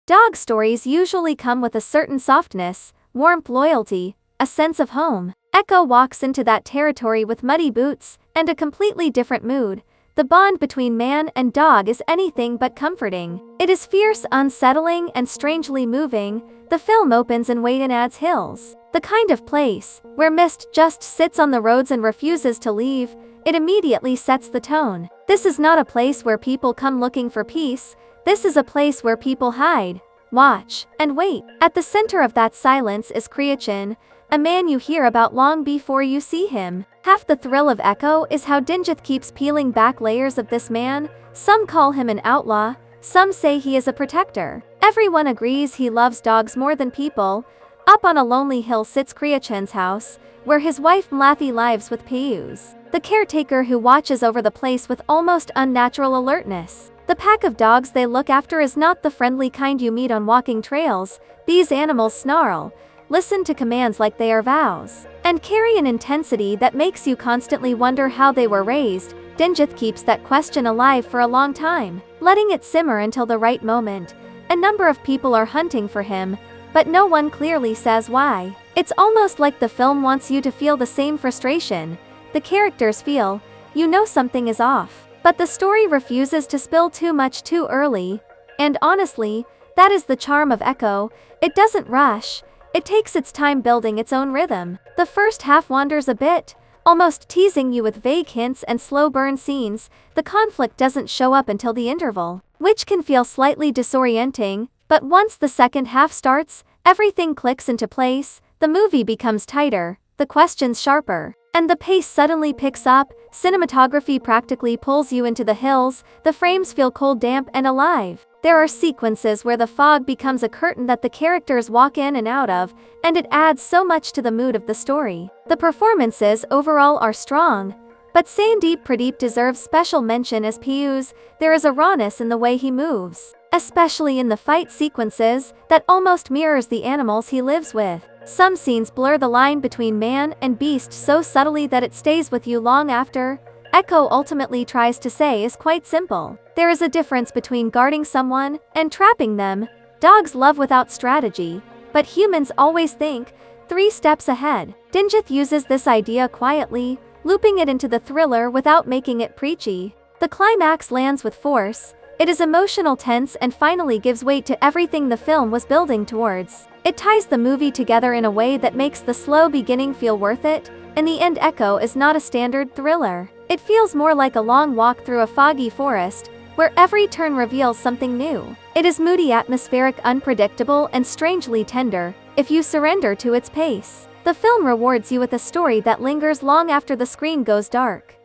Dog stories usually come with a certain softness, warmth, loyalty, a sense of home. Echo walks into that territory with muddy boots and a completely different mood. The bond between man and dog is anything but comforting. It is fierce, unsettling, and strangely moving. The film opens in Wayanad's Hills, the kind of place where mist just sits on the roads and refuses to leave. It immediately sets the tone. This is not a place where people come looking for peace. This is a place where people hide, watch, and wait. At the center of that silence is Kriachin, a man you hear about long before you see him. Half the thrill of Echo is how Dingjith keeps peeling back layers of this man. Some call him an outlaw, some say he is a protector. Everyone agrees he loves dogs more than people. Up on a lonely hill sits Kriachin's house, where his wife Mlathi lives with Piyuz, the caretaker who watches over the place with almost unnatural alertness. The pack of dogs they look after is not the friendly kind you meet on walking trails. These animals snarl, listen to commands like they are vows, and carry an intensity that makes you constantly wonder how they were raised. Dingjith keeps that question alive for a long time, letting it simmer until the right moment. A number of people are hunting for him, but no one clearly says why. It's almost like the film wants you to feel the same frustration the characters feel. You know something is off, but the story refuses to spill too much too early. And honestly, that is the charm of Echo. It doesn't rush. It takes its time building its own rhythm. The first half wanders a bit, almost teasing you with vague hints and slow burn scenes. The conflict doesn't show up until the interval, which can feel slightly disorienting, but once the second half starts, everything clicks into place. The movie becomes tighter, the questions sharper, and the pace suddenly picks up. Cinematography practically pulls you into the hills. The frames feel cold, damp, and alive. There are sequences where the fog becomes a curtain that the characters walk in and out of, and it adds so much to the mood of the story. The performances overall are strong, but Sandeep Pradeep deserves special mention as Piyuz. There is a rawness in the way he moves, especially in the fight sequences, that almost mirrors the animals he lives with. Some scenes blur the line between man and beast so subtly that it stays with you long after. Echo ultimately tries to say is quite simple. There is a difference between guarding someone and trapping them. Dogs love without strategy, but humans always think 3 steps ahead. Dingjith uses this idea quietly, looping it into the thriller without making it preachy. The climax lands with force. It is emotional, tense, and finally gives weight to everything the film was building towards. It ties the movie together in a way that makes the slow beginning feel worth it. In the end, Echo is not a standard thriller. It feels more like a long walk through a foggy forest, where every turn reveals something new. It is moody, atmospheric, unpredictable, and strangely tender, if you surrender to its pace. The film rewards you with a story that lingers long after the screen goes dark.